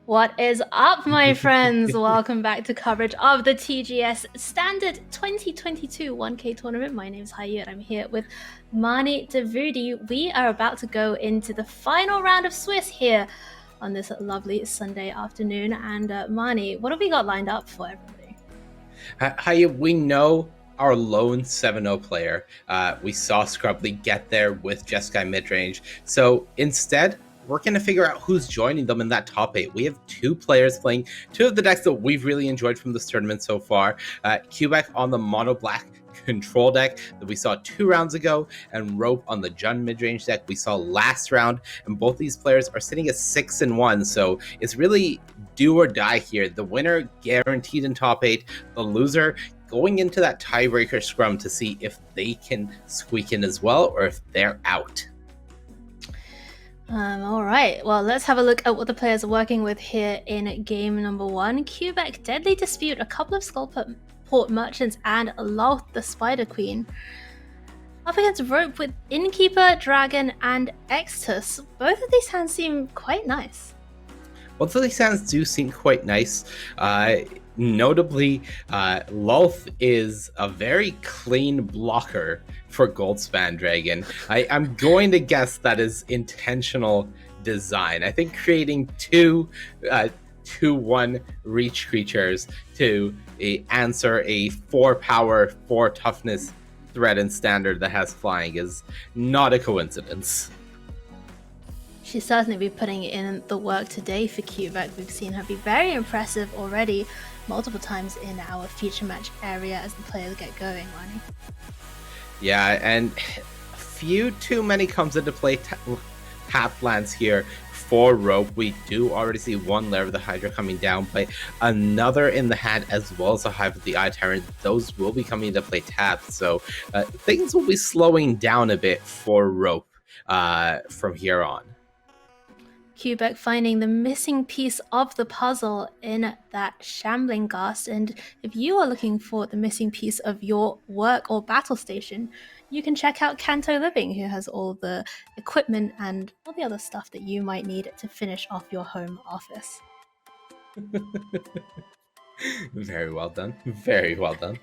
What is up, my friends? Welcome back to coverage of the TGS Standard 2022 1K tournament. My name is Hayu and I'm here with Mani Davudi. We are about to go into the final round of Swiss here on this lovely Sunday afternoon. And Mani, what have we got lined up for everybody? Hayu, we know our lone 7-0 player. We saw Scrubly get there with Jeskai midrange. So instead, we're going to figure out who's joining them in that top 8. We have two players playing two of the decks that we've really enjoyed from this tournament so far. QBEK on the mono black control deck that we saw 2 rounds ago, and Rope on the Jund midrange deck we saw last round. And both these players are sitting at 6-1, so it's really do or die here. The winner guaranteed in top 8, the loser going into that tiebreaker scrum to see if they can squeak in as well or if they're out. All right, well, let's have a look at what the players are working with here in game number 1. QBEK, Deadly Dispute, a couple of Skullport Merchants, and Loth, the Spider Queen. Up against Rope with Innkeeper, Dragon, and Extus. Both of these hands seem quite nice. Both of these hands do seem quite nice. Notably, Loth is a very clean blocker for Goldspan Dragon. I'm going to guess that is intentional design. I think creating two 2/1 reach creatures to answer a 4 power, 4 toughness threat in standard that has flying is not a coincidence. She'll certainly be putting in the work today for QBEK. We've seen her be very impressive already multiple times in our feature match area as the players get going, Ronnie. Yeah, and few too many comes into play tap lands here for Rope. We do already see one layer of the Hydra coming down, but another in the hand as well as a Hive of the Eye Tyrant. Those will be coming into play tapped, so things will be slowing down a bit for Rope from here on. QBEK finding the missing piece of the puzzle in that Shambling Ghast, and if you are looking for the missing piece of your work or battle station, you can check out Kanto Living, who has all the equipment and all the other stuff that you might need to finish off your home office. Very well done. Very well done.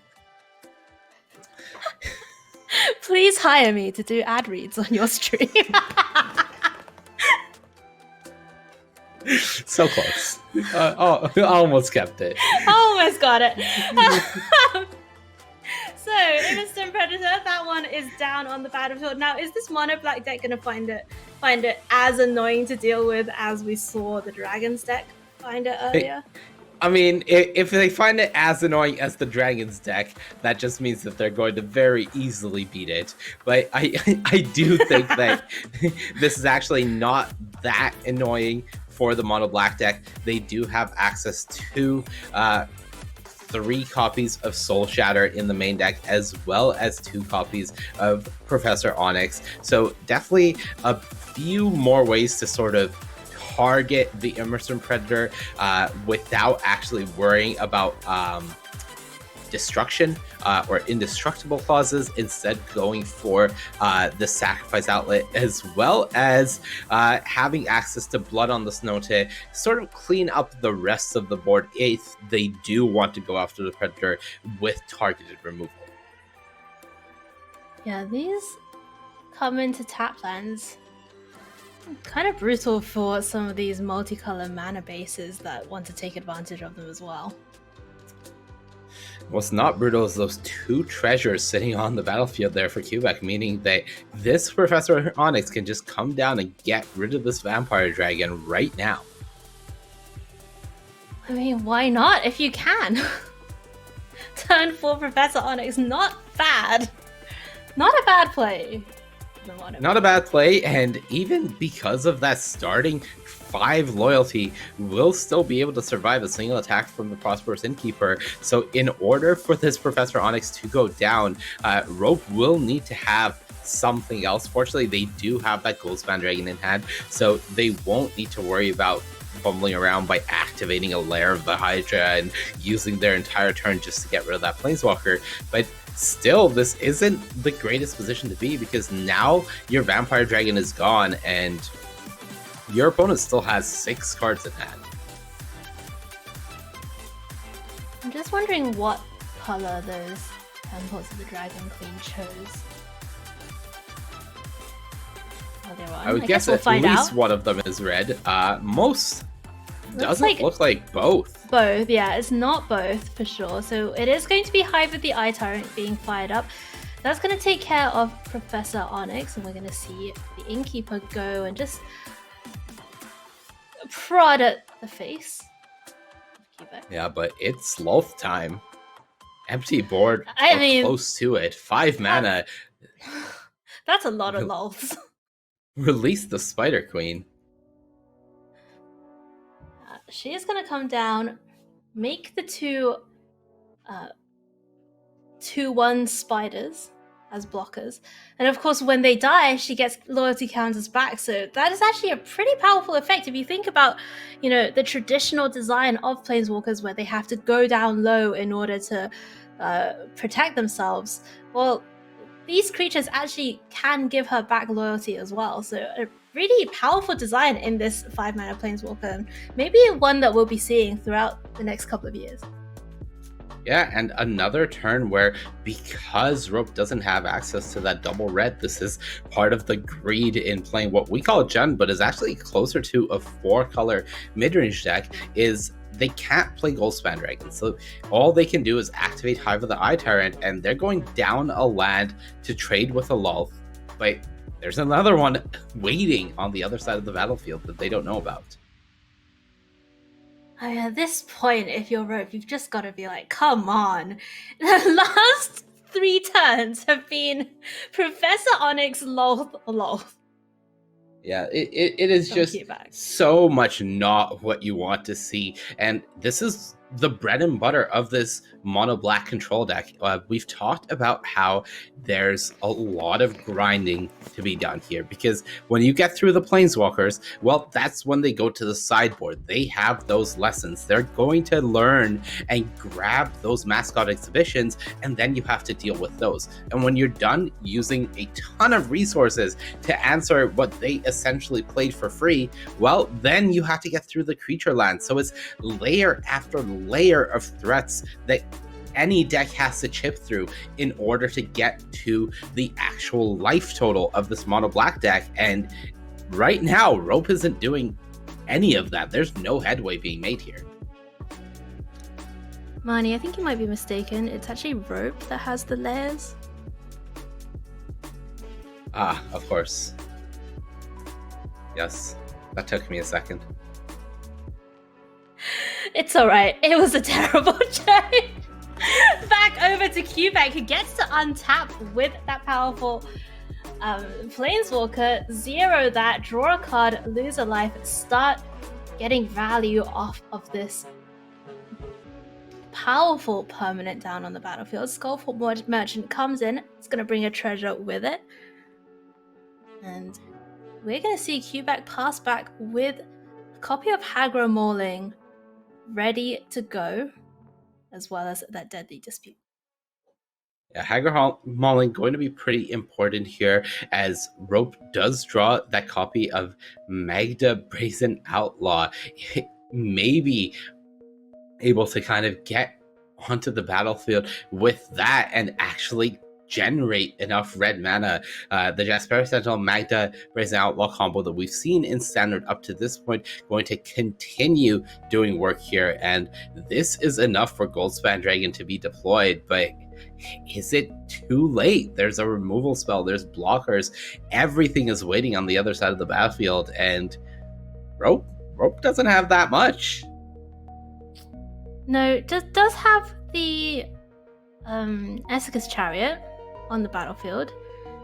Please hire me to do ad reads on your stream. So close. I almost kept it. Almost got it. So, Instant Predator, that one is down on the battlefield. Now, is this mono black deck going to find it as annoying to deal with as we saw the Dragons deck find it earlier? I mean, if they find it as annoying as the Dragons deck, that just means that they're going to very easily beat it. But I do think that this is actually not that annoying for the mono black deck. They do have access to 3 copies of Soul Shatter in the main deck, as well as 2 copies of Professor Onyx. So definitely a few more ways to sort of target the Emerson Predator without actually worrying about destruction or indestructible clauses, instead going for the sacrifice outlet, as well as having access to Blood on the Snow to sort of clean up the rest of the board if they do want to go after the Predator with targeted removal. Yeah, these come into tap lands. Kind of brutal for some of these multicolor mana bases that want to take advantage of them as well. What's not brutal is those 2 treasures sitting on the battlefield there for QBEK, meaning that this Professor Onyx can just come down and get rid of this Vampire Dragon right now. I mean, why not if you can? Turn 4 Professor Onyx, not bad. Not a bad play. Not a bad play, and even because of that starting 5 loyalty, will still be able to survive a single attack from the Prosperous Innkeeper. So in order for this Professor Onyx to go down, Rope will need to have something else. Fortunately, they do have that Goldspan Dragon in hand, so they won't need to worry about fumbling around by activating a lair of the Hydra and using their entire turn just to get rid of that Planeswalker. But still, this isn't the greatest position to be, because now your Vampire Dragon is gone and your opponent still has 6 cards in hand. just wondering what color those temples of the Dragon Queen chose. Oh, there are. I would guess we'll at find least out. one of them is red. Most doesn't like look like both. Both, yeah, it's not both for sure. So it is going to be Hive with the Eye Tyrant being fired up. That's going to take care of Professor Onyx, and we're going to see the Innkeeper go and just prod at the face of QBEK. Yeah, but it's Loth time. Empty board, I mean, close to it. 5 mana. That's a lot of lulls. Release the Spider Queen. She is going to come down, make the two 2/1 spiders as blockers, and of course when they die she gets loyalty counters back, so that is actually a pretty powerful effect if you think about, you know, the traditional design of planeswalkers where they have to go down low in order to protect themselves. Well, these creatures actually can give her back loyalty as well, so a really powerful design in this 5 mana planeswalker, and maybe one that we'll be seeing throughout the next couple of years. Yeah, and another turn where, because Rope doesn't have access to that double red, this is part of the greed in playing what we call Jund, but is actually closer to a 4-color mid-range deck, is they can't play Goldspan Dragon. So all they can do is activate Hive of the Eye Tyrant, and they're going down a land to trade with a Lulth. But there's another one waiting on the other side of the battlefield that they don't know about. I mean, at this point, if you're Rope, you've just got to be like, come on. The last 3 turns have been Professor Onyx, Lolth. Yeah, it is just so much not what you want to see. And this is the bread and butter of this mono black control deck. We've talked about how there's a lot of grinding to be done here, because when you get through the planeswalkers, well, that's when they go to the sideboard. They have those lessons. They're going to learn and grab those mascot exhibitions, and then you have to deal with those. And when you're done using a ton of resources to answer what they essentially played for free, well, then you have to get through the creature land. So it's layer after layer of threats that any deck has to chip through in order to get to the actual life total of this mono black deck. And right now, Rope isn't doing any of that. There's no headway being made here. Marnie, I think you might be mistaken. It's actually Rope that has the layers. Ah, of course. Yes, that took me a second. It's alright. It was a terrible trade. Back over to QBEK, who gets to untap with that powerful Planeswalker, 0 that, draw a card, lose a life, start getting value off of this powerful permanent down on the battlefield. Skullfort Merchant comes in. It's going to bring a treasure with it. And we're going to see QBEK pass back with a copy of Hagra Mauling ready to go, as well as that Deadly Dispute. Yeah, Hagra Mauling going to be pretty important here, as Rope does draw that copy of Magda Brazen Outlaw. It may be able to kind of get onto the battlefield with that and actually generate enough red mana. The Jasper Sentinel Magda Brazen Outlaw combo that we've seen in Standard up to this point going to continue doing work here, and this is enough for Goldspan Dragon to be deployed. But is it too late? There's a removal spell, there's blockers, everything is waiting on the other side of the battlefield, and Rope doesn't have that much. No, does have the Esika's Chariot on the battlefield,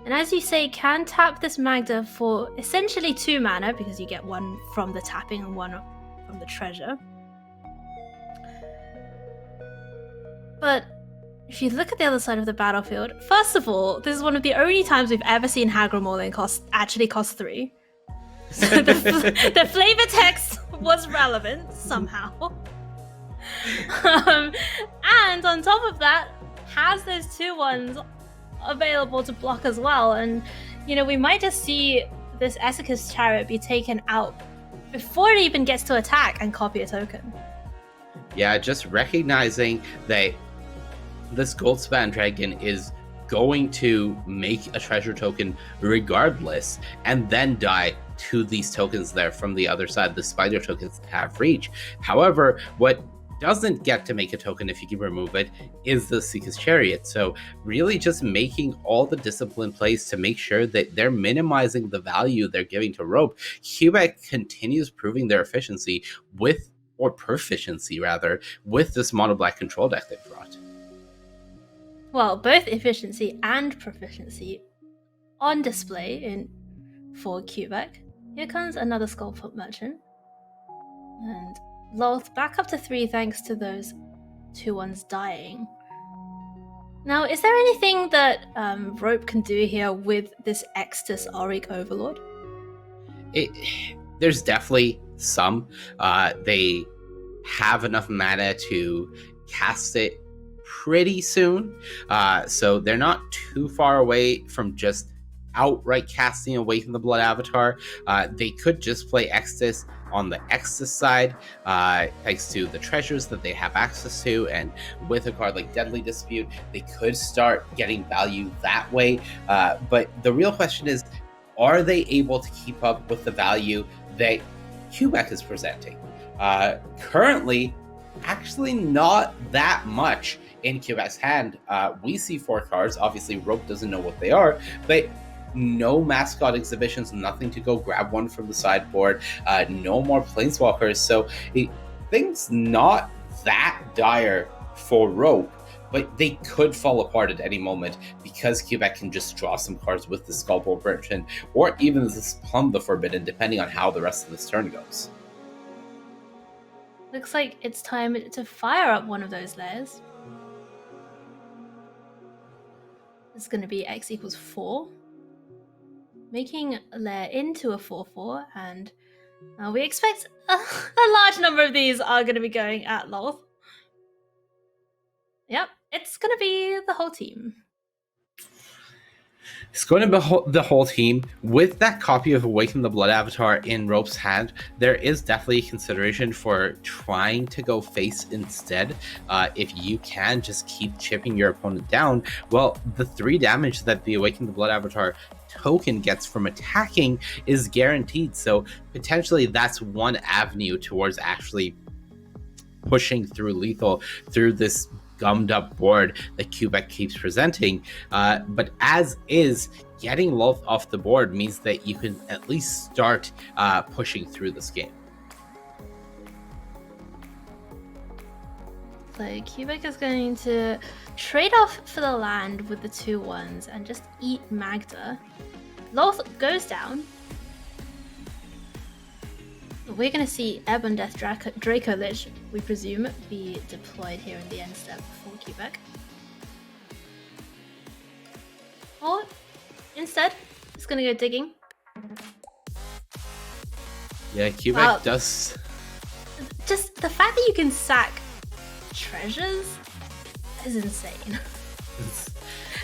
and as you say, can tap this Magda for essentially 2 mana, because you get 1 from the tapping and 1 from the treasure. But if you look at the other side of the battlefield, first of all, this is one of the only times we've ever seen Hagra Mauling actually cost 3. So the flavor text was relevant somehow. And on top of that, has those 2/1s available to block as well. And, you know, we might just see this Esika's Chariot be taken out before it even gets to attack and copy a token. Yeah, just recognizing that this Goldspan Dragon is going to make a treasure token regardless, and then die to these tokens there from the other side, the spider tokens that have reach. However, what doesn't get to make a token if you can remove it is the Seeker's Chariot. So really just making all the discipline plays to make sure that they're minimizing the value they're giving to Rope. QBEK continues proving their efficiency with, or proficiency rather, with this mono black control deck they've brought. Well, both efficiency and proficiency on display for QBEK. Here comes another Skullport Merchant. And Loth back up to 3 thanks to those 2/1s dying. Now, is there anything that Rope can do here with this Extus Auric Overlord? There's definitely some. They have enough mana to cast it pretty soon, so they're not too far away from just outright casting away from the Blood Avatar. They could just play Extus on the Extus side, thanks to the treasures that they have access to, and with a card like Deadly Dispute, they could start getting value that way. But the real question is, are they able to keep up with the value that QBEK is presenting? Currently, actually not that much in QBEK's hand. We see 4 cards. Obviously, Rope doesn't know what they are, but no mascot exhibitions, nothing to go grab one from the sideboard, no more planeswalkers. So things not that dire for Rope, but they could fall apart at any moment because QBEK can just draw some cards with the Skullport Merchant or even this Plumb the Forbidden, depending on how the rest of this turn goes. Looks like it's time to fire up one of those layers. It's going to be X equals 4. Making a layer into a 4/4, and we expect a large number of these are going to be going at Loth. Yep, it's going to be the whole team. It's going to be the whole team. With that copy of Awaken the Blood Avatar in Rope's hand, there is definitely consideration for trying to go face instead. If you can just keep chipping your opponent down, well, the 3 damage that the Awaken the Blood Avatar token gets from attacking is guaranteed. So potentially that's one avenue towards actually pushing through lethal through this gummed up board that QBEK keeps presenting. But as is, getting Loth off the board means that you can at least start pushing through this game. So QBEK is going to trade off for the land with the 2/1s and just eat Magda. Loth goes down. We're going to see Ebon Death Draco Lich, we presume, be deployed here in the end step for QBEK. Or instead, it's going to go digging. Yeah, QBEK does. Just the fact that you can sack treasures is insane.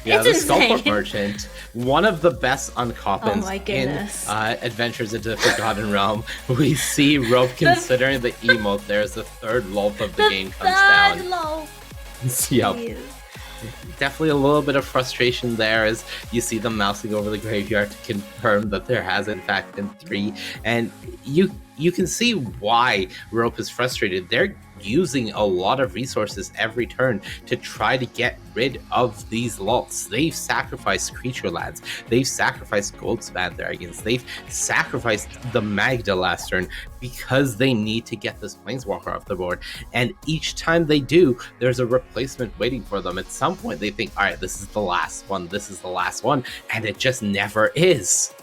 Yeah, it's the insane. Skullport Merchant, one of the best uncoppens in Adventures into the Forgotten Realm. We see Rope considering the emote there as the 3rd Loth of the game comes down. Yep. Definitely a little bit of frustration there as you see them mousing over the graveyard to confirm that there has in fact been 3. And you can see why Rope is frustrated. They're using a lot of resources every turn to try to get rid of these Loths. They've sacrificed creature lands. They've sacrificed Goldspan Dragons. They've sacrificed the Magda last turn because they need to get this Planeswalker off the board. And each time they do, there's a replacement waiting for them. At some point, they think, all right, this is the last one. This is the last one. And it just never is.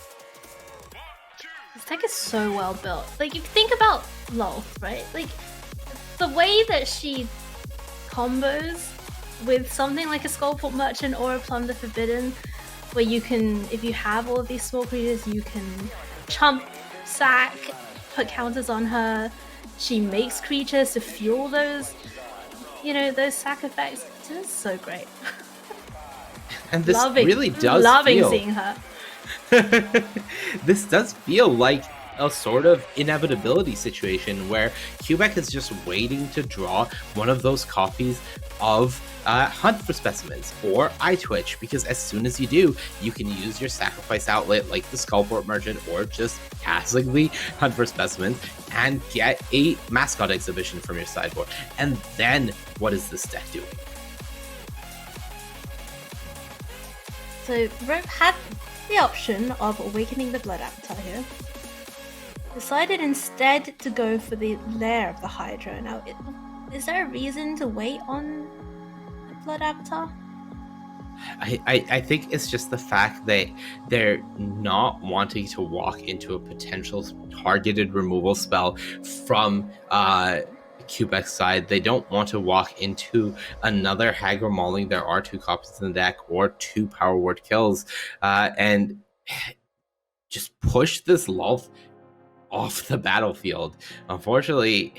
This deck is so well built. Like, if you think about Loth, right? Like, the way that she combos with something like a Skullport Merchant or a Plumb the Forbidden, where you can, if you have all of these small creatures, you can chump, sack, put counters on her. She makes creatures to fuel those, those sack effects. It's so great. And this really does feel... seeing her. This does feel like a sort of inevitability situation where QBEK is just waiting to draw one of those copies of Hunt for Specimens or iTwitch, because as soon as you do, you can use your sacrifice outlet like the Skullport Merchant or just passively Hunt for Specimens and get a mascot exhibition from your sideboard. And then what is this deck doing? So Rope had the option of Awakening the Blood Avatar here. Decided instead to go for the Lair of the Hydra. Now, is there a reason to wait on the Blood Avatar? I think it's just the fact that they're not wanting to walk into a potential targeted removal spell from QBEK's side. They don't want to walk into another Hagra Mauling. There are 2 copies in the deck or 2 Power Word kills, and just push this Lolth off the battlefield. Unfortunately,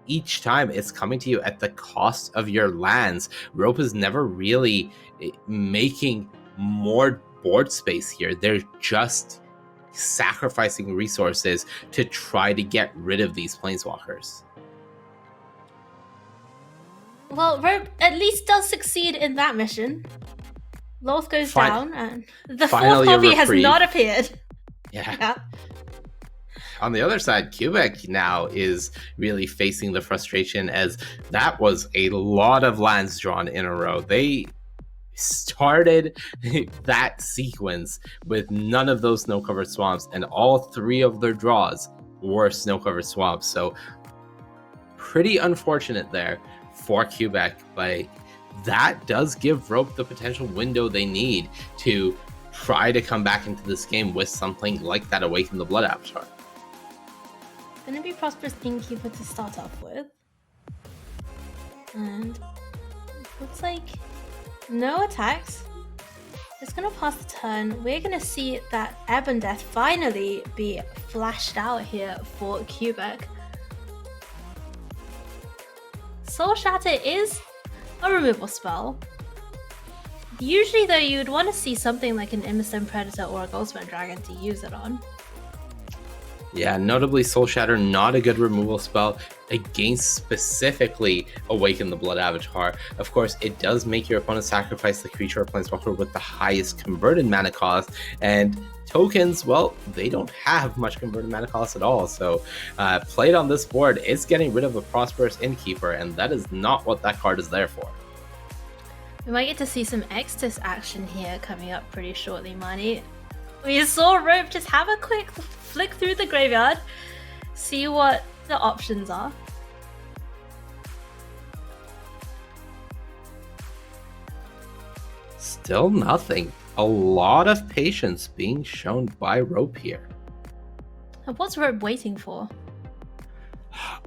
each time it's coming to you at the cost of your lands. Rope is never really making more board space here. They're just sacrificing resources to try to get rid of these planeswalkers. Well, Rope at least does succeed in that mission. Lolth goes down, and the 4th copy has not appeared. Yeah. On the other side, QBEK now is really facing the frustration, as that was a lot of lands drawn in a row. They started that sequence with none of those snow-covered swamps, and all 3 of their draws were snow-covered swamps. So pretty unfortunate there for QBEK, but that does give Rope the potential window they need to try to come back into this game with something like that Awaken the Blood Avatar. Gonna be Prosperous Innkeeper to start off with. And looks like no attacks. Just gonna pass the turn. We're gonna see that Ebon Death finally be flashed out here for QBEK. Soul Shatter is a removal spell. Usually though, you would want to see something like an Immerstone Predator or a Goldspan Dragon to use it on. Yeah, notably Soul Shatter, not a good removal spell against specifically Awaken the Blood Avatar. Of course, it does make your opponent sacrifice the creature or planeswalker with the highest converted mana cost, and tokens, well, they don't have much converted mana cost at all. So played on this board, it's getting rid of a Prosperous Innkeeper, and that is not what that card is there for. We might get to see some Extus action here coming up pretty shortly, Mani. We saw Rope just have a quick flick through the graveyard, see what the options are. Still nothing. A lot of patience being shown by Rope here. And what's Rope waiting for?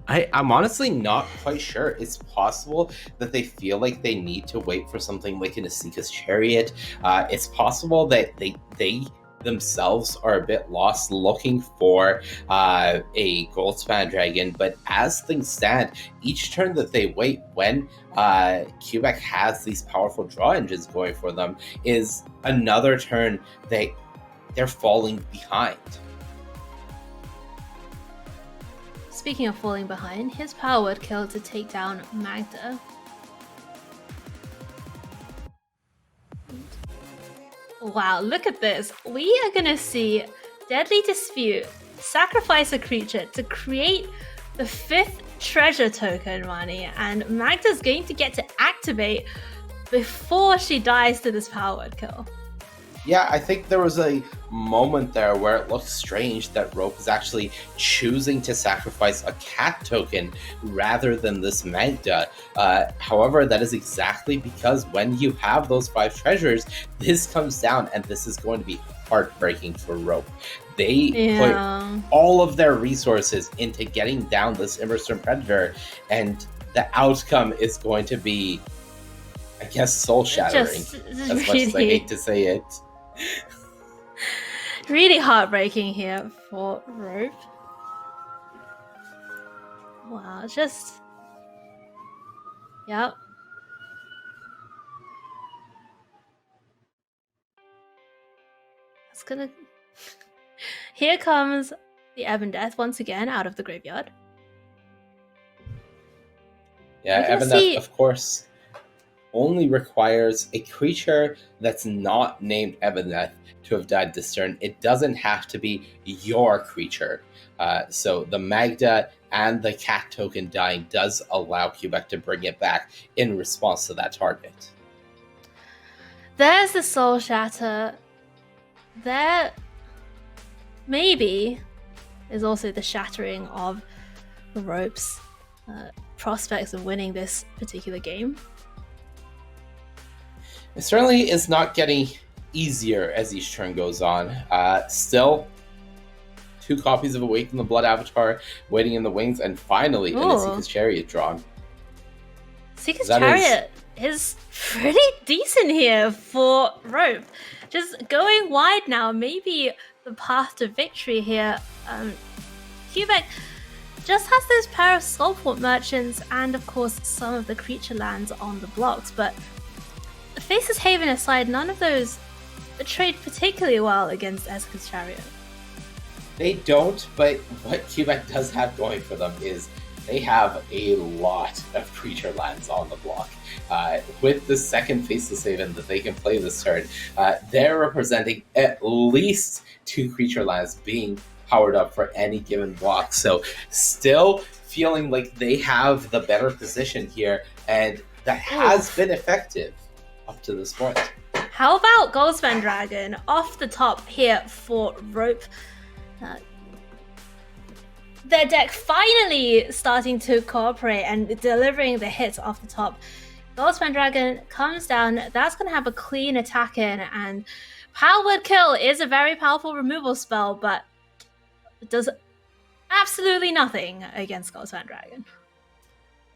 I'm honestly not quite sure. It's possible that they feel like they need to wait for something like an Asika's Chariot. It's possible that they themselves are a bit lost looking for a Goldspan Dragon, but as things stand, each turn that they wait when QBEK has these powerful draw engines going for them is another turn they're falling behind. Speaking of falling behind, here's Power Word Kill to take down Magda. Wow, look at this. We are gonna see Deadly Dispute sacrifice a creature to create the 5th treasure token, Mani, and Magda's going to get to activate before she dies to this Power Word Kill. Yeah, I think there was a moment there where it looked strange that Rope is actually choosing to sacrifice a cat token rather than this Magda. However, that is exactly because when you have those 5 treasures, this comes down, and this is going to be heartbreaking for Rope. They put all of their resources into getting down this Immerstone Predator, and the outcome is going to be, I guess, soul-shattering, as much as I hate to say it. Really heartbreaking here for Rope. Wow, just... Yep. It's gonna... Here comes the Ebon Death once again out of the graveyard. Yeah, Ebon Death, of course, only requires a creature that's not named Ebon Death to have died this turn. It doesn't have to be your creature. So the Magda and the cat token dying does allow QBEK to bring it back in response to that target. There's the Soul Shatter. There maybe is also the shattering of the ropes. Prospects of winning this particular game. It certainly is not getting easier as each turn goes on. Still, 2 copies of Awaken the Blood Avatar waiting in the wings, and finally Seeker's Chariot drawn. Seeker's Chariot is pretty decent here for Rope. Just going wide now, maybe the path to victory here. QBEK just has this pair of Skullport Merchants and of course some of the creature lands on the blocks, but Faceless Haven aside, none of those trade particularly well against Seeker's Chariot. They don't, but what QBEK does have going for them is they have a lot of creature lands on the block. With the second Faceless Haven that they can play this turn, they're representing at least 2 creature lands being powered up for any given block. So still feeling like they have the better position here, and that has been effective up to this point. How about Goldspan Dragon off the top here for Rope? Their deck finally starting to cooperate and delivering the hits off the top. Goldspan Dragon comes down. That's going to have a clean attack in, and Power Word Kill is a very powerful removal spell, but it does absolutely nothing against Goldspan Dragon.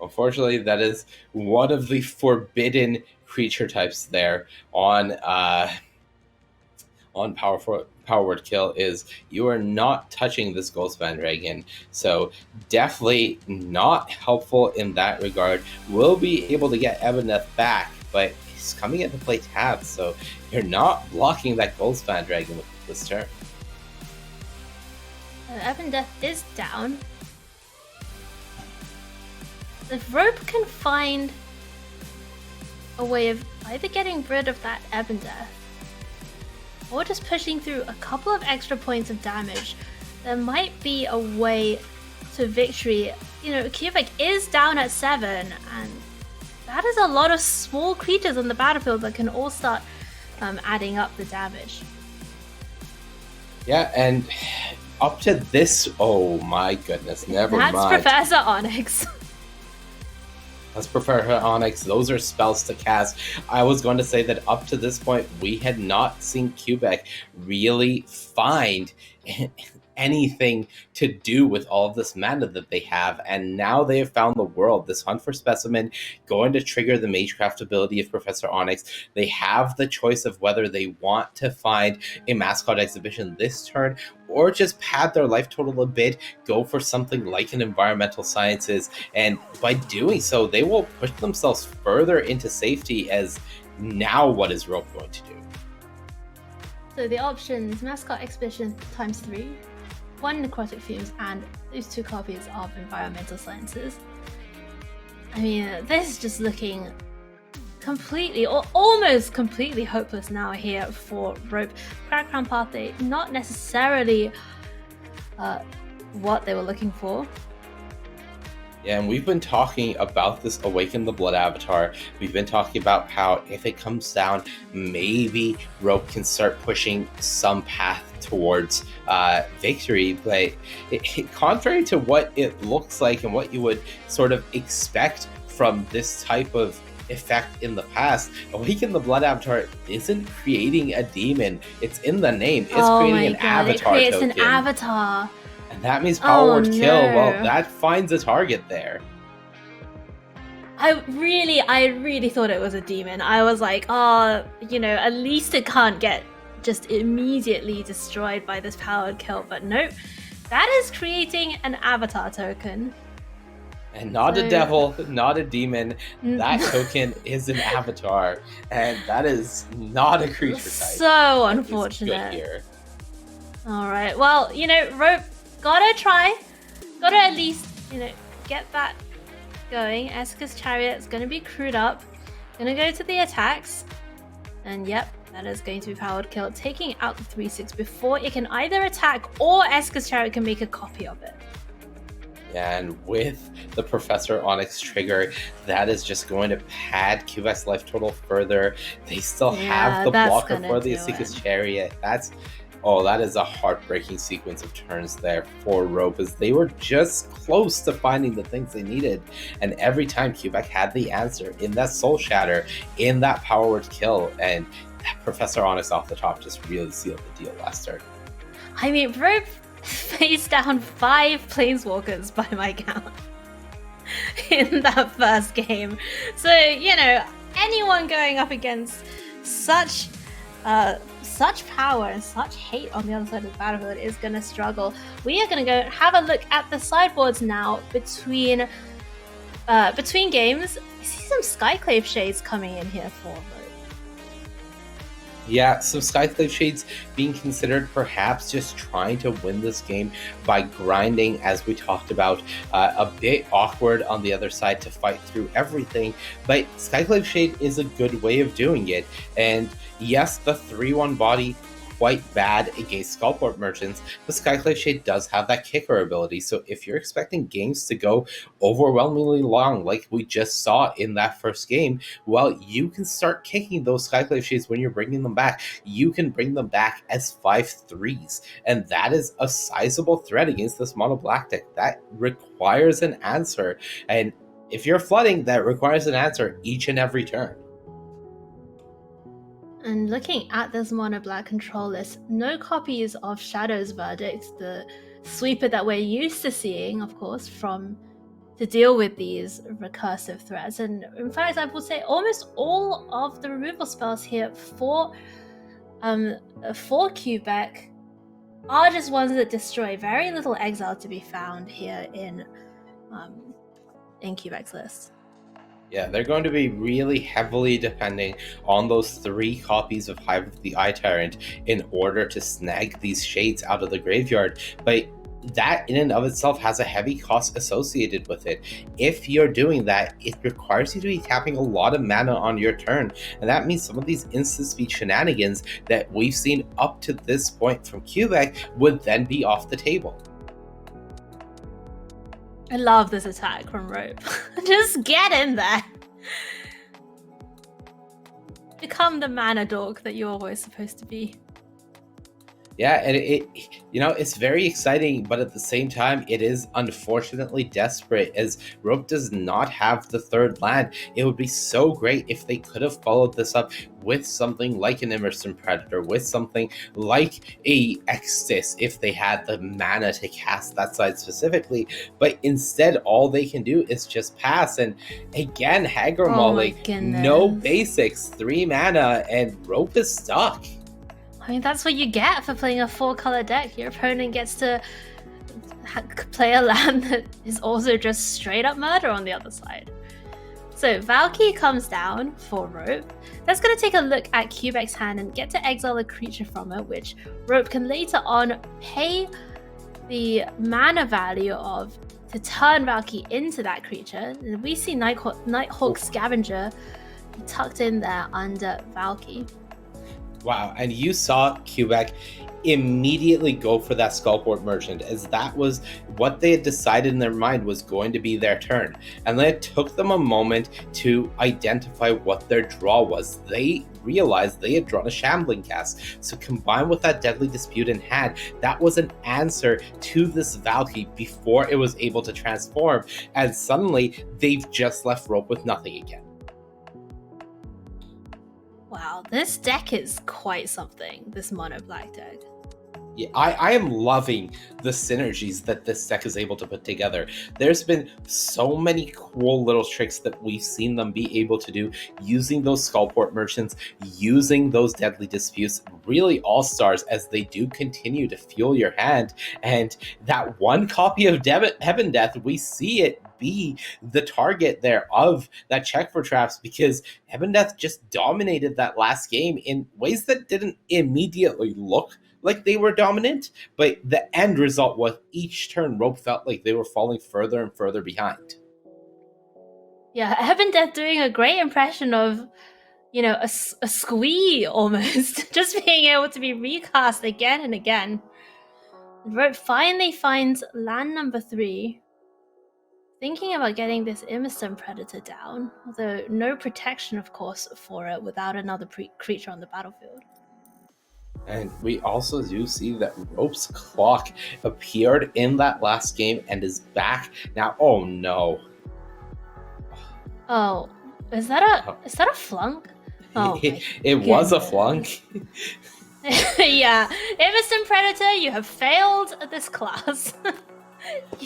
Unfortunately, that is one of the forbidden creature types there on Power Word Kill is you are not touching this Goldspan Dragon. So definitely not helpful in that regard. Will be able to get Ebon Death back, but he's coming in to play tapped, so you're not blocking that Goldspan Dragon with this turn. Ebon Death is down. If Rope can find a way of either getting rid of that Ebon Death or just pushing through a couple of extra points of damage, there might be a way to victory. You know, QBEK is down at 7, and that is a lot of small creatures on the battlefield that can all start adding up the damage. Yeah, and up to this, oh my goodness, never mind. That's Professor Onyx. Let's Professor Onyx. Those are spells to cast. I was going to say that up to this point, we had not seen QBEK really find anything to do with all of this mana that they have, and now they have found the world. This Hunt for Specimen going to trigger the Magecraft ability of Professor Onyx. They have the choice of whether they want to find a Mascot Exhibition this turn or just pad their life total a bit, go for something like an Environmental Sciences, and by doing so, they will push themselves further into safety. As now, what is Rope going to do? So the options: Mascot Exhibition ×3, 1 Necrotic Fumes, and those 2 copies of Environmental Sciences. I mean, this is just looking completely, or almost completely hopeless now here for Rope. Crack Crown Pathway, not necessarily what they were looking for. Yeah, and we've been talking about this Awaken the Blood Avatar. We've been talking about how if it comes down, maybe Rope can start pushing some path towards victory. But contrary to what it looks like and what you would sort of expect from this type of effect in the past, Awaken the Blood Avatar isn't creating a demon. It's in the name. It's creating an avatar token. It creates an avatar. And that means Power Word Kill. Well, that finds a target there. I really thought it was a demon. I was like, oh, you know, at least it can't get just immediately destroyed by this Power Word Kill. But nope, that is creating an avatar token. And not a devil, not a demon. That token is an avatar. And that is not a creature type. So unfortunate. Good here. All right. Well, you know, Rope gotta at least, get that going. Eska's Chariot is gonna be crewed up. Gonna go to the attacks. And yep, that is going to be powered kill, taking out the 3/6 before it can either attack or Eska's Chariot can make a copy of it. Yeah, and with the Professor Onyx trigger, that is just going to pad QBEK's life total further. They still have the blocker for the Asika's Chariot. That is a heartbreaking sequence of turns there for Rope, as they were just close to finding the things they needed. And every time QBEK had the answer in that Soul Shatter, in that Power Word kill, and that Professor Onyx off the top just really sealed the deal last turn. I mean, Rope faced down 5 Planeswalkers by my count in that first game. So, anyone going up against such power and such hate on the other side of the battlefield is going to struggle. We are going to go have a look at the sideboards now between games. I see some Skyclave Shades coming in here for Rope. Yeah, so Skyclave Shades being considered perhaps just trying to win this game by grinding, as we talked about, a bit awkward on the other side to fight through everything. But Skyclave Shade is a good way of doing it. And yes, the 3/1 body quite bad against Skullport Merchants, but Skyclave Shade does have that kicker ability. So if you're expecting games to go overwhelmingly long, like we just saw in that first game, well, you can start kicking those Skyclave Shades when you're bringing them back. You can bring them back as 5/3s, and that is a sizable threat against this mono black deck. That requires an answer, and if you're flooding, that requires an answer each and every turn. And looking at this mono black control list, no copies of Shadow's Verdict, the sweeper that we're used to seeing, of course, to deal with these recursive threats. And in fact, I will say almost all of the removal spells here for QBEK are just ones that destroy. Very little exile to be found here in QBEK's list. Yeah, they're going to be really heavily depending on those 3 copies of Hive of the Eye Tyrant in order to snag these shades out of the graveyard. But that in and of itself has a heavy cost associated with it. If you're doing that, it requires you to be tapping a lot of mana on your turn. And that means some of these instant speed shenanigans that we've seen up to this point from QBEK would then be off the table. I love this attack from Rope. Just get in there. Become the mana dork that you're always supposed to be. Yeah, and it's very exciting, but at the same time, it is unfortunately desperate, as Rope does not have the 3rd land. It would be so great if they could have followed this up with something like an Immersed Predator, with something like a Extis, if they had the mana to cast that side specifically. But instead, all they can do is just pass. And again, Hagar Mauling, no basics, 3 mana, and Rope is stuck. I mean, that's what you get for playing a 4-color deck. Your opponent gets to play a land that is also just straight up murder on the other side. So Valky comes down for Rope. That's going to take a look at QBEK's hand and get to exile a creature from it, which Rope can later on pay the mana value of to turn Valky into that creature. And we see Nighthawk Scavenger tucked in there under Valky. Wow, and you saw QBEK immediately go for that Skullport Merchant, as that was what they had decided in their mind was going to be their turn. And then it took them a moment to identify what their draw was. They realized they had drawn a Shambling Cast. So combined with that Deadly Dispute in hand, that was an answer to this Valky before it was able to transform. And suddenly, they've just left Rope with nothing again. Wow, this deck is quite something, this mono black deck. Yeah, I am loving the synergies that this deck is able to put together. There's been so many cool little tricks that we've seen them be able to do using those Skullport Merchants, using those Deadly Disputes, really all-stars as they do continue to fuel your hand. And that 1 copy of Heaven Death, we see it be the target there of that check for traps, because Heaven Death just dominated that last game in ways that didn't immediately look like they were dominant, but the end result was each turn Rope felt like they were falling further and further behind. Yeah, Heaven Death doing a great impression of, you know, a squee almost, just being able to be recast again and again. Rope finally finds land number 3. Thinking about getting this Immerston Predator down, although no protection, of course, for it without another creature on the battlefield. And we also do see that Rope's clock appeared in that last game and is back now. Oh no! Oh, is that a flunk? Oh, it was a flunk. Yeah, Immerston Predator, you have failed this class.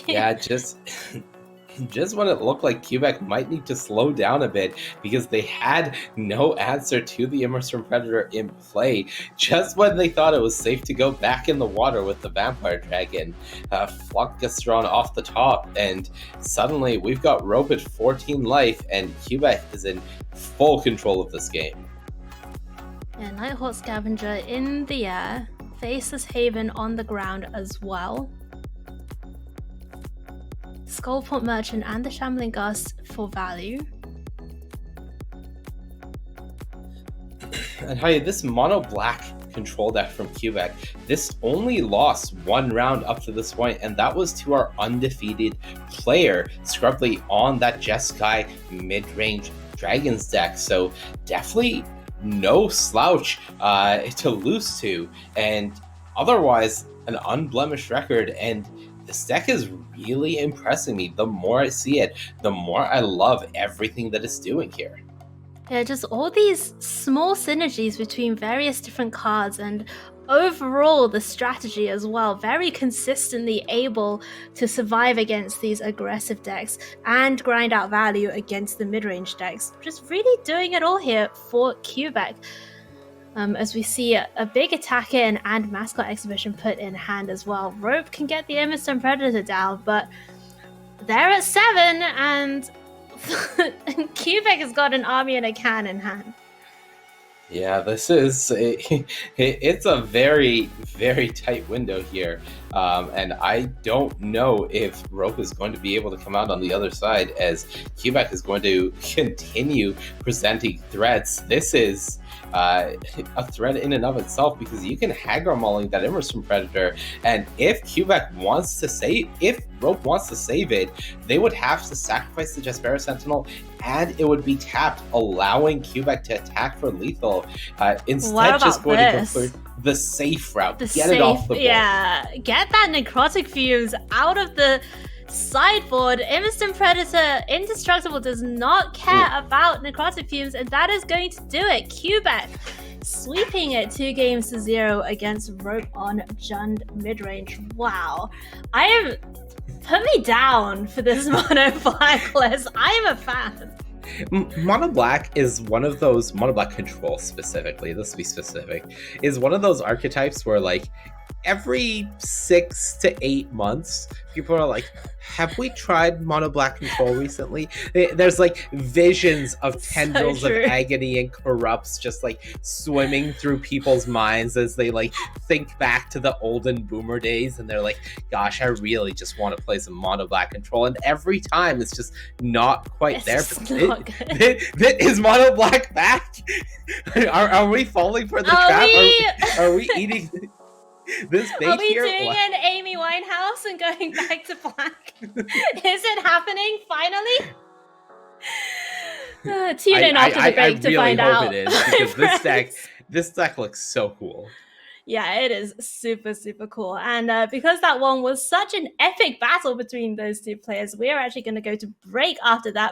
Yeah, just when it looked like QBEK might need to slow down a bit because they had no answer to the Immerston Predator in play. Just when they thought it was safe to go back in the water with the Vampire Dragon, Flunk gets drawn off the top, and suddenly we've got Rope at 14 life, and QBEK is in full control of this game. Yeah, Nighthawk Scavenger in the air, faces Haven on the ground as well. Skullport Merchant and the Shambling Gust for value. And how this mono black control deck from QBEK, this only lost one round up to this point, and that was to our undefeated player, Scrubly, on that Jeskai mid-range Dragons deck. So definitely no slouch to lose to, and otherwise an unblemished record. And this deck is really impressing me. The more I see it, the more I love everything that it's doing here. Yeah, just all these small synergies between various different cards, and overall the strategy as well, very consistently able to survive against these aggressive decks and grind out value against the mid-range decks. Just really doing it all here for QBEK. As we see a big attack in and Mascot Exhibition put in hand as well. Rope can get the Immerston Predator down, but they're at 7, and QBEK has got an army and a can in hand. Yeah, this is it's a very, very tight window here, and I don't know if Rope is going to be able to come out on the other side, as QBEK is going to continue presenting threats. This is a threat in and of itself, because you can Hagar Mauling that Immerston Predator, and if QBEK wants to save, if Rope wants to save it, they would have to sacrifice the Jespera Sentinel, and it would be tapped, allowing QBEK to attack for lethal. Instead, just going to go for the safe route, it off the board. Yeah, get that Necrotic Fumes out of the sideboard. Immerston Predator Indestructible does not care about Necrotic Fumes, and that is going to do it. QBEK sweeping it 2-0 against Rope on Jund midrange. Wow. Put me down for this mono black list. I am a fan. Mono black is one of those, mono black control specifically, let's be specific, is one of those archetypes where, like, every 6 to 8 months, people are like, have we tried mono black control recently? There's like visions of tendrils of agony and corrupts just like swimming through people's minds as they like think back to the olden boomer days, and they're like, gosh, I really just want to play some mono black control, and every time it's just not quite there. Is mono black back? Are we falling for the trap? Are we eating this bait here? Are we doing an Amy Winehouse and going back to black? Is it happening finally? Tune in after the break to find out. I really hope it is, because this deck looks so cool. Yeah, it is super, super cool. And because that one was such an epic battle between those two players, we are actually going to go to break after that.